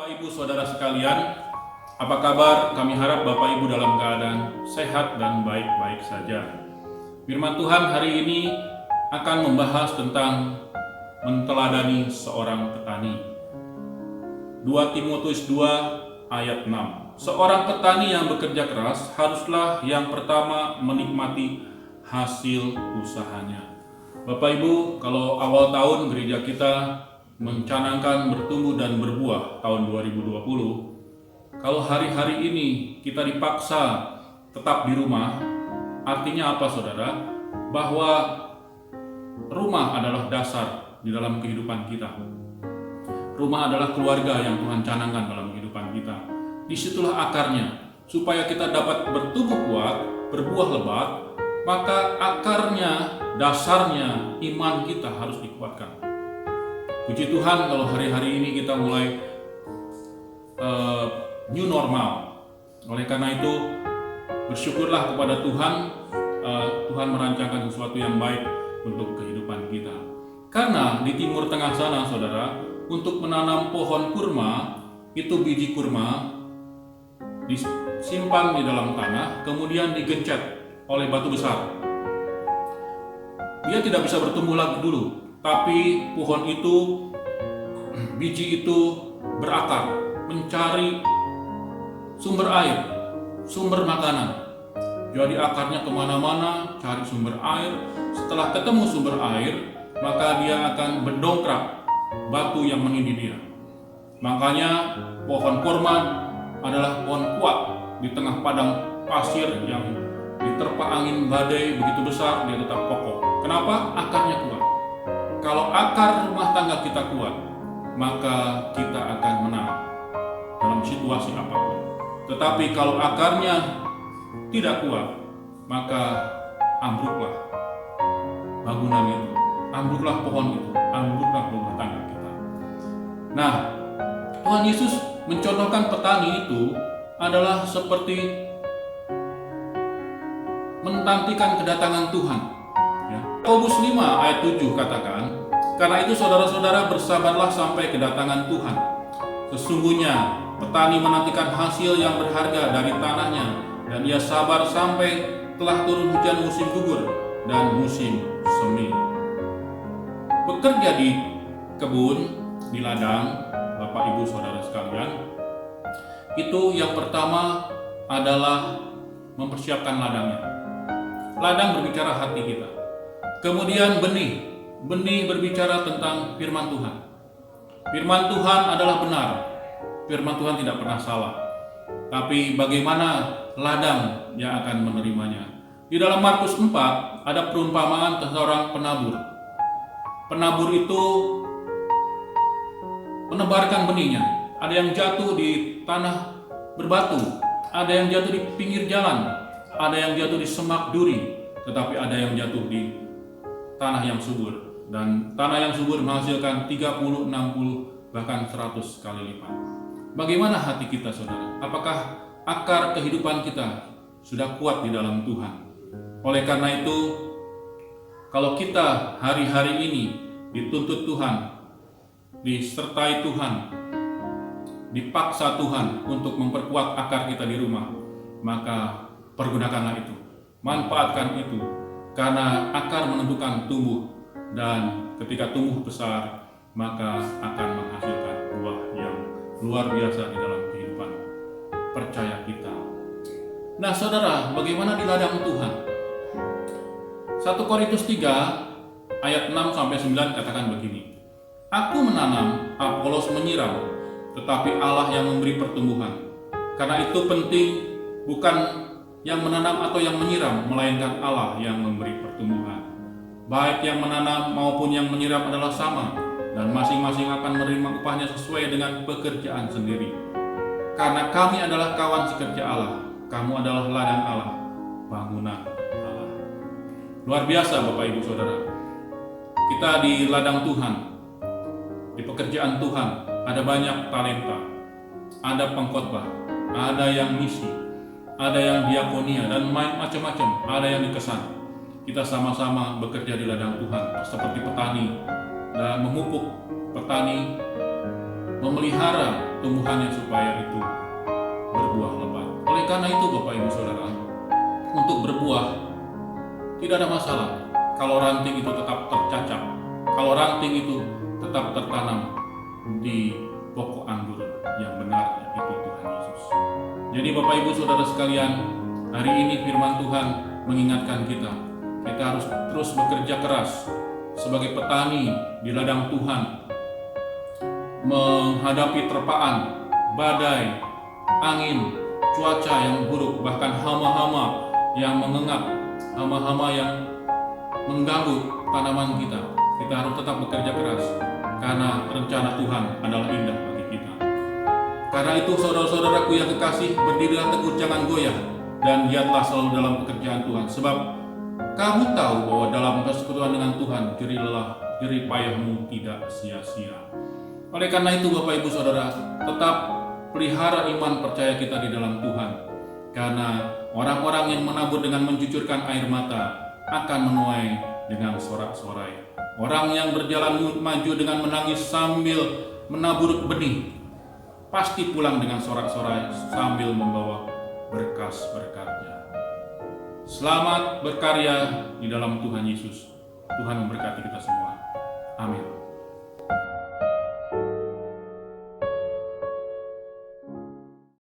Bapak Ibu Saudara sekalian, apa kabar? Kami harap Bapak Ibu dalam keadaan sehat dan baik-baik saja. Firman Tuhan hari ini akan membahas tentang menteladani seorang petani. 2 Timotius 2 ayat 6. Seorang petani yang bekerja keras haruslah yang pertama menikmati hasil usahanya. Bapak Ibu, kalau awal tahun gereja kita mencanangkan bertumbuh dan berbuah tahun 2020, kalau hari-hari ini kita dipaksa tetap di rumah, artinya apa saudara? Bahwa rumah adalah dasar di dalam kehidupan kita. Rumah adalah keluarga yang Tuhan canangkan dalam kehidupan kita. Disitulah akarnya, supaya kita dapat bertumbuh kuat, berbuah lebat, maka akarnya, dasarnya, iman kita harus dikuatkan. Puji Tuhan kalau hari-hari ini kita mulai new normal. Oleh karena itu bersyukurlah kepada Tuhan. Tuhan merancangkan sesuatu yang baik untuk kehidupan kita. Karena di timur tengah sana saudara, untuk menanam pohon kurma, itu biji kurma disimpan di dalam tanah, kemudian digencet oleh batu besar. Dia tidak bisa bertumbuh lagi dulu, tapi pohon itu, biji itu berakar, mencari sumber air, sumber makanan. Jadi akarnya kemana-mana, cari sumber air. Setelah ketemu sumber air, maka dia akan mendongkrak batu yang menindih dia. Makanya pohon kurma adalah pohon kuat di tengah padang pasir yang diterpa angin badai begitu besar, dia tetap kokoh. Kenapa? Akarnya kuat. Kalau akar rumah tangga kita kuat, maka kita akan menang dalam situasi apapun. Tetapi kalau akarnya tidak kuat, maka ambruklah bangunan itu, ambruklah pohon itu, ambruklah rumah tangga kita. Nah, Tuhan Yesus mencontohkan petani itu adalah seperti menantikan kedatangan Tuhan. Yakobus 5 ayat 7 katakan, karena itu saudara-saudara bersabarlah sampai kedatangan Tuhan. Sesungguhnya petani menantikan hasil yang berharga dari tanahnya, dan ia sabar sampai telah turun hujan musim gugur dan musim semi. Bekerja di kebun, di ladang, Bapak Ibu Saudara sekalian, itu yang pertama adalah mempersiapkan ladangnya. Ladang berbicara hati kita. Kemudian benih berbicara tentang firman Tuhan. Firman Tuhan adalah benar. Firman Tuhan tidak pernah salah. Tapi bagaimana ladang yang akan menerimanya? Di dalam Markus 4 ada perumpamaan tentang seorang penabur. Penabur itu menebarkan benihnya. Ada yang jatuh di tanah berbatu, ada yang jatuh di pinggir jalan, ada yang jatuh di semak duri, tetapi ada yang jatuh di tanah yang subur. Dan tanah yang subur menghasilkan 30, 60, bahkan 100 kali lipat. Bagaimana hati kita saudara? Apakah akar kehidupan kita sudah kuat di dalam Tuhan? Oleh karena itu, kalau kita hari-hari ini dituntut Tuhan, disertai Tuhan, dipaksa Tuhan untuk memperkuat akar kita di rumah, maka pergunakanlah itu, manfaatkan itu, karena akar menentukan tumbuh, dan ketika tumbuh besar, maka akan menghasilkan buah yang luar biasa di dalam kehidupan percaya kita. Nah saudara, bagaimana di ladang Tuhan? 1 Korintus 3 ayat 6-9 katakan begini, aku menanam, Apolos menyiram, tetapi Allah yang memberi pertumbuhan. Karena itu penting bukan yang menanam atau yang menyiram, melainkan Allah yang memberi pertumbuhan. Baik yang menanam maupun yang menyiram adalah sama, dan masing-masing akan menerima upahnya sesuai dengan pekerjaan sendiri. Karena kami adalah kawan sekerja Allah, kamu adalah ladang Allah, bangunan Allah. Luar biasa Bapak Ibu Saudara. Kita di ladang Tuhan, di pekerjaan Tuhan, ada banyak talenta, ada pengkhotbah, ada yang misi, ada yang diakonia, dan macam-macam, ada yang dikesan. Kita sama-sama bekerja di ladang Tuhan seperti petani, dan memupuk petani, memelihara tumbuhannya supaya itu berbuah lebat. Oleh karena itu Bapak Ibu Saudara, untuk berbuah tidak ada masalah kalau ranting itu tetap tercacap, kalau ranting itu tetap tertanam di pokok anggur yang benar, yaitu Tuhan Yesus. Jadi Bapak Ibu Saudara sekalian, hari ini firman Tuhan mengingatkan kita harus terus bekerja keras sebagai petani di ladang Tuhan, menghadapi terpaan, badai, angin, cuaca yang buruk, bahkan hama-hama yang mengengat, hama-hama yang mengganggu tanaman kita. Kita harus tetap bekerja keras, karena rencana Tuhan adalah indah bagi kita. Karena itu saudara-saudaraku yang kekasih, berdirilah teguh, jangan goyah, dan giatlah selalu dalam pekerjaan Tuhan. Sebab kamu tahu bahwa dalam persekutuan dengan Tuhan, jerih payahmu tidak sia-sia. Oleh karena itu Bapak Ibu Saudara, tetap pelihara iman percaya kita di dalam Tuhan. Karena orang-orang yang menabur dengan mencucurkan air mata akan menuai dengan sorak-sorai. Orang yang berjalan maju dengan menangis sambil menabur benih, pasti pulang dengan sorak-sorai sambil membawa berkas-berkatnya. Selamat berkarya di dalam Tuhan Yesus. Tuhan memberkati kita semua. Amin.